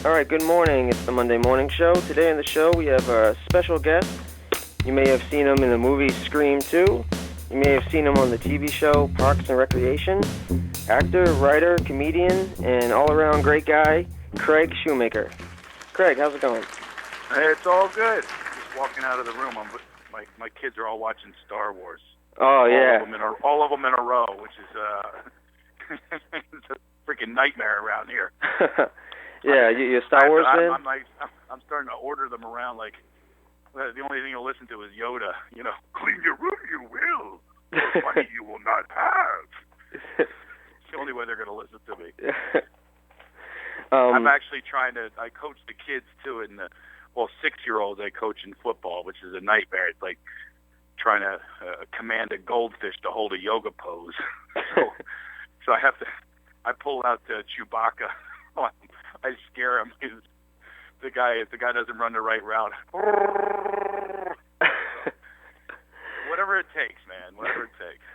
All right, good morning. It's the Monday Morning Show. Today on the show we have a special guest. You may have seen him in the movie Scream 2. You may have seen him on the TV show Parks and Recreation. Actor, writer, comedian, and all-around great guy, Craig Shoemaker. Craig, how's it going? Hey, it's all good. Just walking out of the room. My kids are all watching Star Wars. Oh, yeah. All of them in a row, which is it's a freaking nightmare around here. Yeah, you're a Star Wars fan? I'm starting to order them around like the only thing you'll listen to is Yoda. You know, clean your room, you will. Money you will not have. It's the only way they're going to listen to me. I'm actually I coach the kids too, and 6-year-olds I coach in football, which is a nightmare. It's like trying to command a goldfish to hold a yoga pose. So I pull out Chewbacca. I scare him because if the guy doesn't run the right route. Whatever it takes, man. Whatever it takes.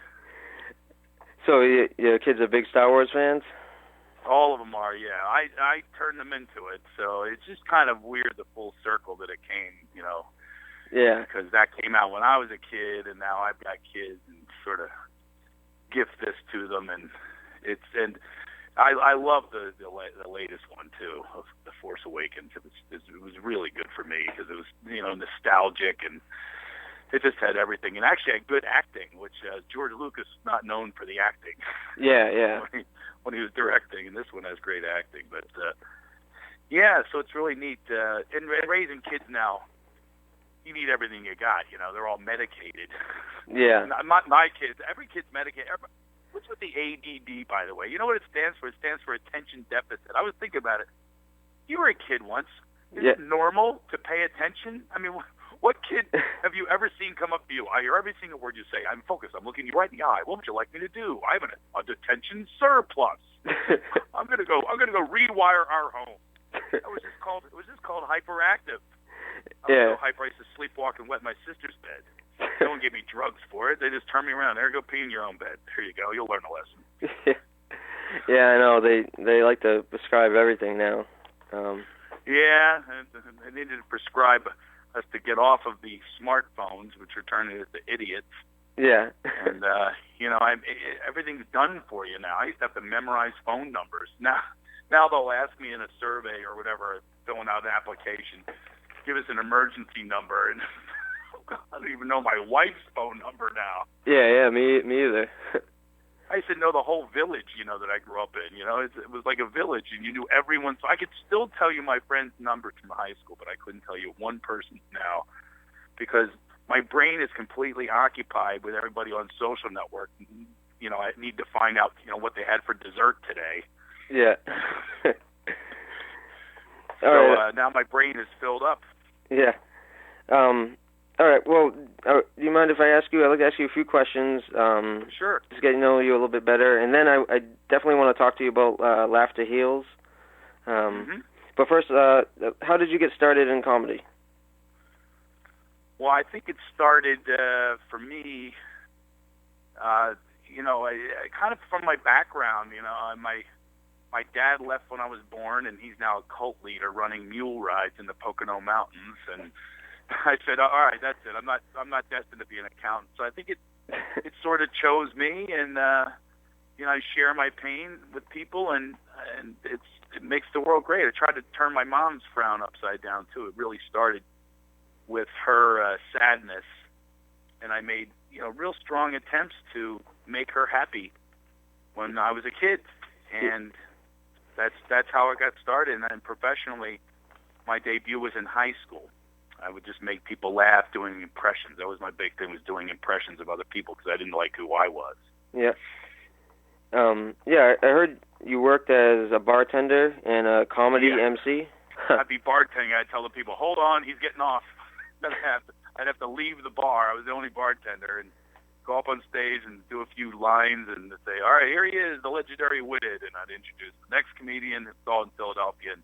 So your kids are big Star Wars fans? All of them are, yeah. I turned them into it, so it's just kind of weird the full circle that it came, you know. Yeah. Because that came out when I was a kid, and now I've got kids, and sort of gift this to them, and I love the latest one too, of The Force Awakens. It was really good for me because it was, you know, nostalgic, and it just had everything, and actually had good acting, which George Lucas is not known for the acting. Yeah. when he was directing, and this one has great acting. But yeah, so it's really neat. And raising kids now, you need everything you got. You know, they're all medicated. Yeah. Not my kids. Every kid's medicated. What's with the ADD, by the way? You know what it stands for? It stands for attention deficit. I was thinking about it. You were a kid once. Is it normal to pay attention? I mean, what kid have you ever seen come up to you? I hear every single word you say. I'm focused. I'm looking you right in the eye. What would you like me to do? I have a detention surplus. I'm gonna go rewire our home. It was just called hyperactive. I was so hyper I used to sleepwalk and wet my sister's bed. No one gave me drugs for it. They just turned me around. There, go pee in your own bed. Here you go. You'll learn a lesson. Yeah, I know. They like to prescribe everything now. Yeah, they needed to prescribe us to get off of the smartphones, which are turning us to idiots. Yeah. And you know, everything's done for you now. I used to have to memorize phone numbers. Now they'll ask me in a survey or whatever, filling out an application, give us an emergency number, and I don't even know my wife's phone number now. Yeah, me either. I used to know the whole village, you know, that I grew up in. You know, it was like a village, and you knew everyone. So I could still tell you my friend's number from high school, but I couldn't tell you one person now because my brain is completely occupied with everybody on social network. You know, I need to find out, you know, what they had for dessert today. Yeah. So now my brain is filled up. Yeah. All right. Well, do you mind if I ask you? I'd like to ask you a few questions. Sure. Just get to know you a little bit better, and then I definitely want to talk to you about Laughter Heals. But first, how did you get started in comedy? Well, I think it started for me. You know, I kind of from my background. You know, my dad left when I was born, and he's now a cult leader running mule rides in the Pocono Mountains, and I said, all right, that's it. I'm not destined to be an accountant. So I think it sort of chose me, and you know, I share my pain with people, and it makes the world great. I tried to turn my mom's frown upside down too. It really started with her sadness, and I made, you know, real strong attempts to make her happy when I was a kid, and that's how I got started. And then professionally, my debut was in high school. I would just make people laugh doing impressions. That was my big thing, was doing impressions of other people because I didn't like who I was. Yeah. I heard you worked as a bartender and a comedy MC. I'd be bartending. I'd tell the people, hold on, he's getting off. I'd have to leave the bar. I was the only bartender, and go up on stage and do a few lines and say, all right, here he is, the legendary Whitted, and I'd introduce the next comedian. It's all in Philadelphia. And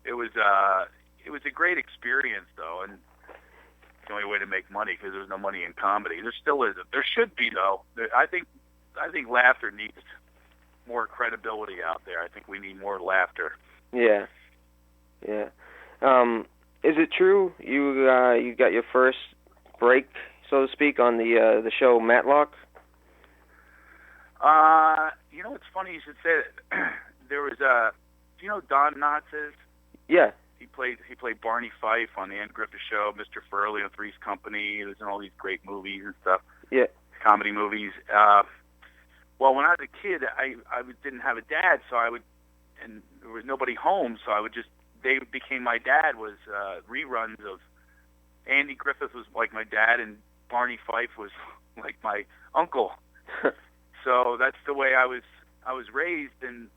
it was a great experience, though, and it's the only way to make money because there's no money in comedy. There still isn't. There should be, though. I think laughter needs more credibility out there. I think we need more laughter. Yeah. it true you got your first break, so to speak, on the show Matlock? You know, it's funny you should say that. There was do you know who Don Knotts is? Yeah. He played Barney Fife on the Ann Griffith Show, Mr. Furley on Three's Company. He was in all these great movies and stuff. Yeah. Comedy movies. Well, when I was a kid, I didn't have a dad, so and there was nobody home, so Dave became my dad. Was reruns of Andy Griffith was like my dad, and Barney Fife was like my uncle. So that's the way I was raised, and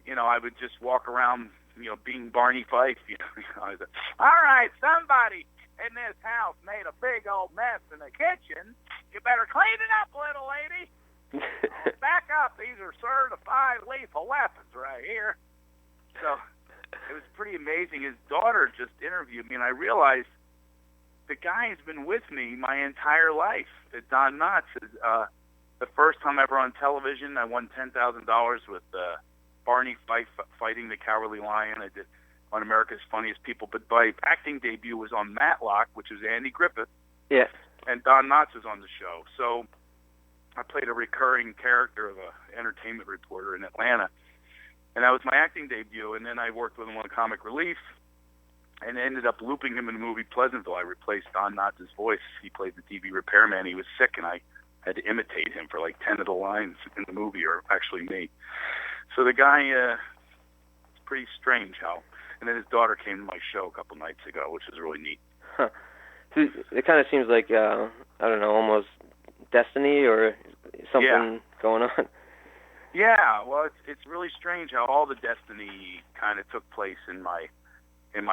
you know, I would just walk around, you know, being Barney Fife. You know, I was like, all right, somebody in this house made a big old mess in the kitchen. You better clean it up, little lady. Back up. These are certified lethal weapons right here. So it was pretty amazing. His daughter just interviewed me, and I realized the guy's been with me my entire life. Don Knotts is the first time ever on television. I won $10,000 with Barney Fife fighting the Cowardly Lion. I did on America's Funniest People, but my acting debut was on Matlock, which was Andy Griffith. Yeah. And Don Knotts was on the show. So I played a recurring character of an entertainment reporter in Atlanta. And that was my acting debut. And then I worked with him on Comic Relief and ended up looping him in the movie Pleasantville. I replaced Don Knotts' voice. He played the TV repairman. He was sick, and I had to imitate him for like 10 of the lines in the movie, or actually me. So the guy, it's pretty strange how. And then his daughter came to my show a couple nights ago, which was really neat. Huh. So it kind of seems like, I don't know, almost destiny or something going on. Yeah, well, it's really strange how all the destiny kind of took place in my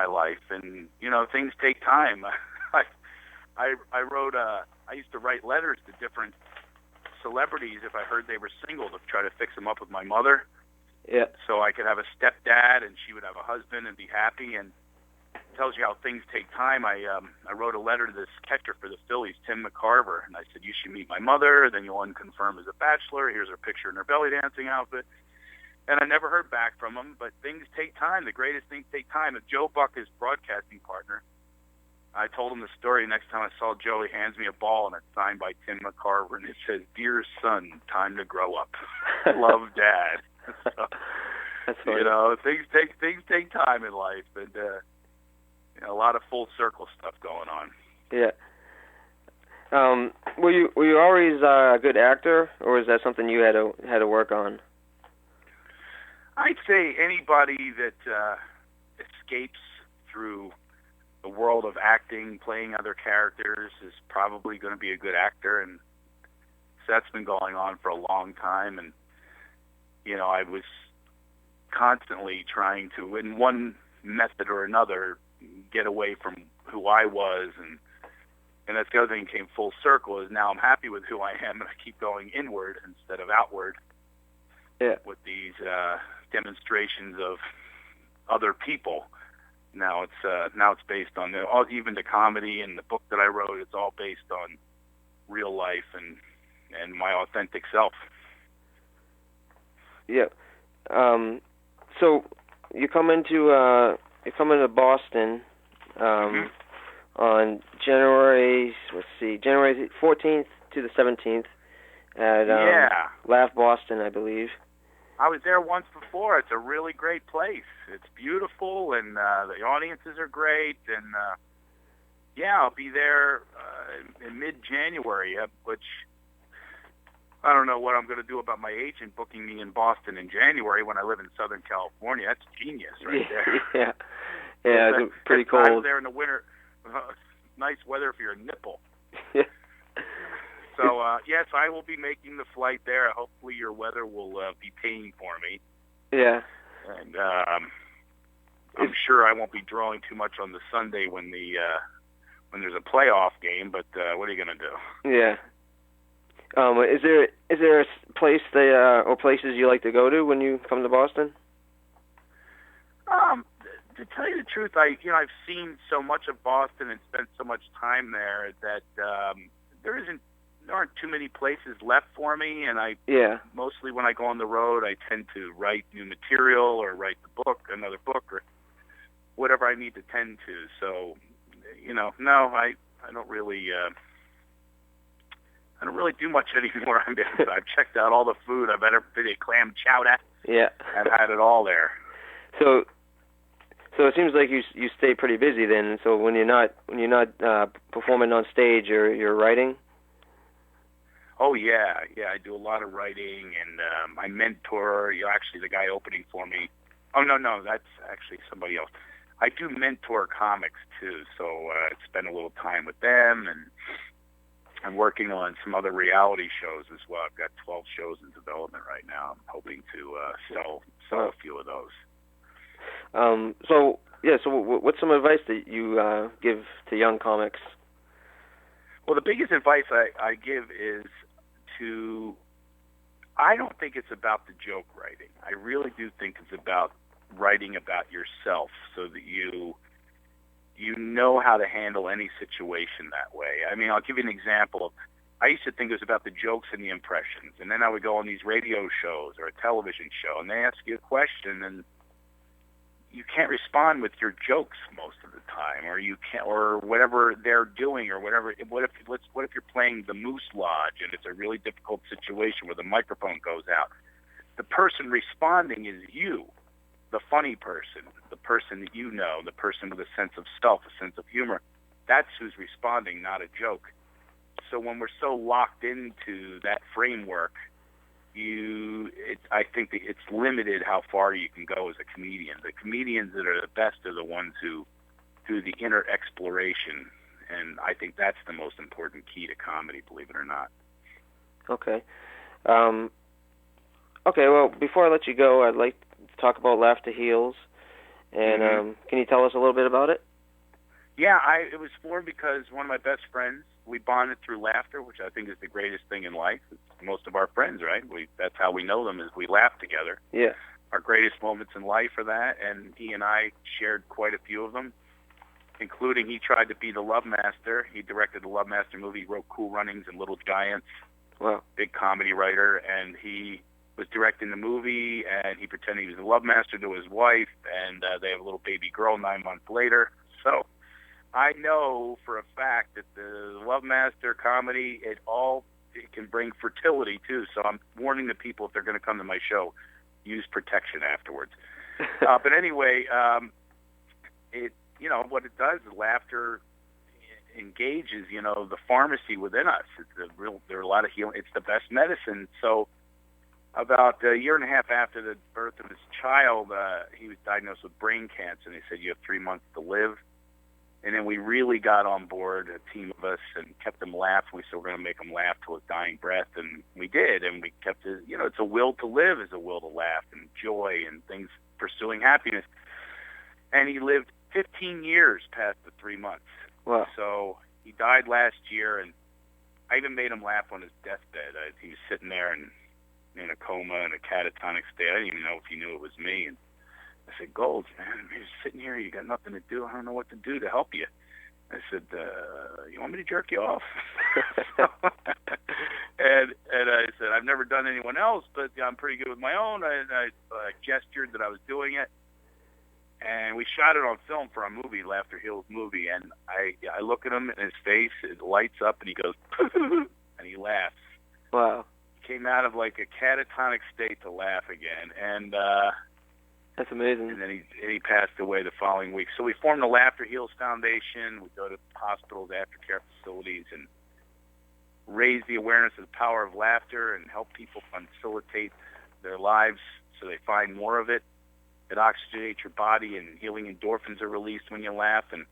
life, and you know, things take time. I wrote I used to write letters to different celebrities if I heard they were single to try to fix them up with my mother. Yeah. So I could have a stepdad and she would have a husband and be happy, and it tells you how things take time. I wrote a letter to this catcher for the Phillies, Tim McCarver, and I said, you should meet my mother, then you'll unconfirm as a bachelor. Here's her picture in her belly dancing outfit. And I never heard back from him, but things take time. The greatest things take time. If Joe Buck, his broadcasting partner, I told him the story. Next time I saw Joe, he hands me a ball, and it's signed by Tim McCarver, and it says, "Dear son, time to grow up. Love, Dad." So, that's funny. You know, things take time in life, and you know, a lot of full circle stuff going on. Yeah. Were you always a good actor, or was that something you had to work on? I'd say anybody that escapes through the world of acting, playing other characters, is probably going to be a good actor, and so that's been going on for a long time. And you know, I was constantly trying to, in one method or another, get away from who I was, and that's the other thing that came full circle, is now I'm happy with who I am, and I keep going inward instead of outward. Yeah. With these demonstrations of other people. Now it's based on even the comedy and the book that I wrote. It's all based on real life and my authentic self. Yeah. So you come into Boston on January 14th to the 17th at Laugh Boston, I believe. I was there once before. It's a really great place. It's beautiful, and the audiences are great. And I'll be there in mid-January, which I don't know what I'm going to do about my agent booking me in Boston in January when I live in Southern California. That's genius right there. Yeah, it's pretty cold. I was there in the winter. Nice weather for your nipple. Yeah. So, yes, I will be making the flight there. Hopefully your weather will be paying for me. Yeah. And I'm sure I won't be drawing too much on the Sunday when there's a playoff game, but what are you going to do? Yeah. Is there a place or places you like to go to when you come to Boston? To tell you the truth, I've seen so much of Boston and spent so much time there that there aren't too many places left for me, and mostly when I go on the road, I tend to write new material or write another book whatever I need to tend to. So, no, I don't really do much anymore. I've checked out all the food. I've had a clam chowder. Yeah. I've had it all there. So it seems like you stay pretty busy then. So when you're not performing on stage, you're writing. Oh yeah. I do a lot of writing, and my mentor, actually the guy opening for me. Oh no, that's actually somebody else. I do mentor comics too, so I spend a little time with them, and I'm working on some other reality shows as well. I've got 12 shows in development right now. I'm hoping to sell a few of those. So what's some advice that you give to young comics? Well, the biggest advice I give is I don't think it's about the joke writing. I really do think it's about writing about yourself so that you know how to handle any situation that way. I mean, I'll give you an example. I used to think it was about the jokes and the impressions, and then I would go on these radio shows or a television show, and they ask you a question, and you can't respond with your jokes most of the time, or you can't, or whatever they're doing, or whatever. What if you're playing the Moose Lodge and it's a really difficult situation where the microphone goes out? The person responding is you, the funny person, the person that you know, the person with a sense of self, a sense of humor. That's who's responding, not a joke. So when we're so locked into that framework, I think that it's limited how far you can go as a comedian. The comedians that are the best are the ones who do the inner exploration, and I think that's the most important key to comedy, believe it or not. Okay. Well, before I let you go, I'd like to talk about Laughter Heals, and can you tell us a little bit about it? Yeah, it was formed because one of my best friends, we bonded through laughter, which I think is the greatest thing in life. It's most of our friends, right? That's how we know them, is we laugh together. Yeah. Our greatest moments in life are that, and he and I shared quite a few of them, including he tried to be the Love Master. He directed the Love Master movie, wrote Cool Runnings and Little Giants. Wow. Big comedy writer, and he was directing the movie, and he pretended he was the Love Master to his wife, and they have a little baby girl 9 months later. So I know for a fact that the Love Master comedy, it can bring fertility too. So I'm warning the people, if they're going to come to my show, use protection afterwards. But anyway, what it does is laughter engages, the pharmacy within us. There are a lot of healing. It's the best medicine. So about a year and a half after the birth of his child, he was diagnosed with brain cancer, and they said, you have 3 months to live. And then we really got on board, a team of us, and kept him laugh. We said we're going to make him laugh till his dying breath, and we did. And we kept it. It's a will to live, is a will to laugh, and joy, and things, pursuing happiness. And he lived 15 years past the 3 months. Wow. So he died last year, and I even made him laugh on his deathbed. He was sitting there in a coma, in a catatonic state. I didn't even know if he knew it was me. And I said, Golds, man, you're sitting here, you got nothing to do. I don't know what to do to help you. I said, you want me to jerk you off? and I said, I've never done anyone else, but I'm pretty good with my own. I gestured that I was doing it. And we shot it on film for our movie, Laughter Heals movie. And I look at him, and his face, it lights up, and he goes, and he laughs. Wow. He came out of like a catatonic state to laugh again. And that's amazing. And then he passed away the following week. So we formed the Laughter Heals Foundation. We go to hospitals, aftercare facilities, and raise the awareness of the power of laughter and help people facilitate their lives so they find more of it. It oxygenates your body, and healing endorphins are released when you laugh. And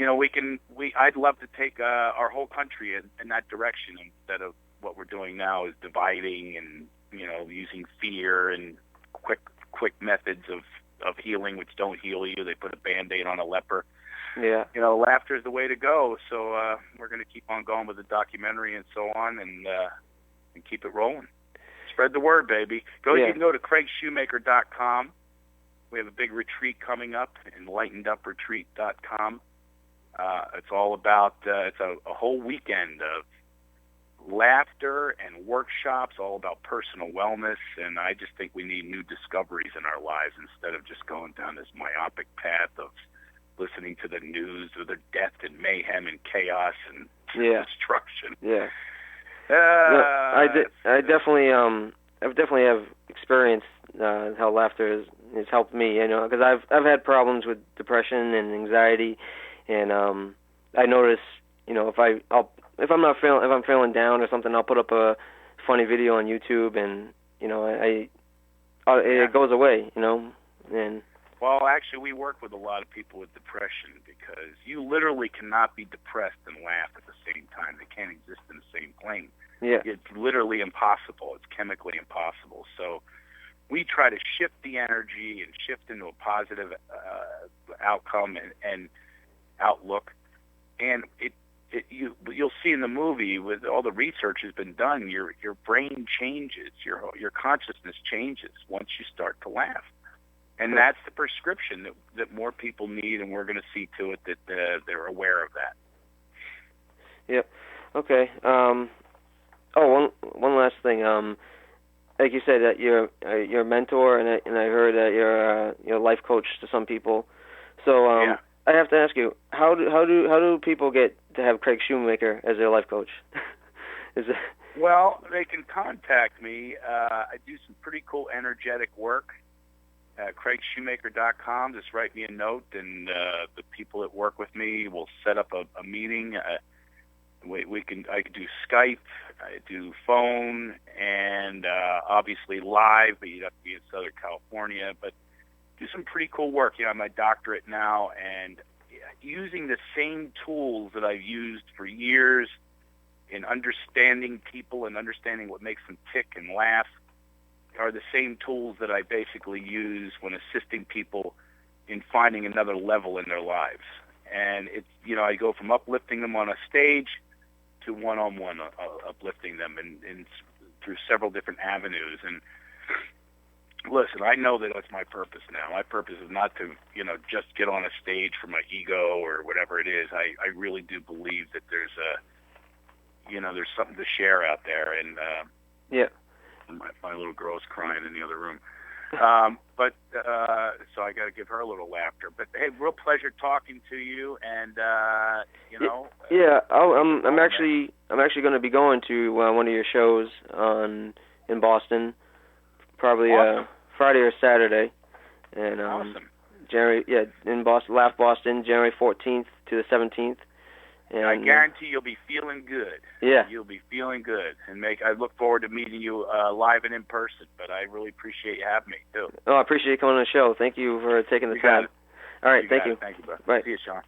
I'd love to take our whole country in that direction, instead of what we're doing now is dividing and using fear and quick methods of healing which don't heal you. They put a Band-Aid on a leper. Yeah. Laughter is the way to go. So we're going to keep on going with the documentary and so on, and keep it rolling. Spread the word, baby. You can go to CraigShoemaker.com. We have a big retreat coming up, EnlightenedUpRetreat.com. It's all about, it's a whole weekend of laughter and workshops all about personal wellness, and I just think we need new discoveries in our lives instead of just going down this myopic path of listening to the news of the death and mayhem and chaos and destruction. Yeah. I definitely have experienced how laughter has helped me. Because I've had problems with depression and anxiety, and I notice if I'm feeling down or something, I'll put up a funny video on YouTube, and it goes away. And well, actually, we work with a lot of people with depression because you literally cannot be depressed and laugh at the same time. They can't exist in the same plane. Yeah. It's literally impossible. It's chemically impossible. So we try to shift the energy and shift into a positive outcome and outlook. And you'll see in the movie, with all the research has been done, your brain changes, your consciousness changes once you start to laugh. And that's the prescription that more people need, and we're going to see to it that they're aware of that. Yep. Okay. One last thing. Like you said, that you're a mentor, and I heard that you're a life coach to some people. So I have to ask you, how do people get to have Craig Shoemaker as their life coach? Well, they can contact me. I do some pretty cool energetic work. CraigShoemaker.com. Just write me a note, and the people that work with me will set up a meeting. I can do Skype, I do phone, and obviously live, but you'd have to be in Southern California. But do some pretty cool work. I'm a doctorate now, and using the same tools that I've used for years in understanding people and understanding what makes them tick and laugh are the same tools that I basically use when assisting people in finding another level in their lives. And it's, I go from uplifting them on a stage to one-on-one uplifting them and through several different avenues. And listen, I know that that's my purpose now. My purpose is not to, just get on a stage for my ego or whatever it is. I really do believe that there's there's something to share out there. And my little girl's crying in the other room. So I got to give her a little laughter. But hey, real pleasure talking to you, and I'm actually going to be going to one of your shows in Boston, probably Friday or Saturday, and awesome. In Boston, Laugh Boston, January 14th to the 17th. And I guarantee you'll be feeling good. Yeah. You'll be feeling good. And I look forward to meeting you live and in person, but I really appreciate you having me, too. Oh, I appreciate you coming on the show. Thank you for taking the time. Got it. All right, thank you. Thank you, bud. Bye. See you, Sean.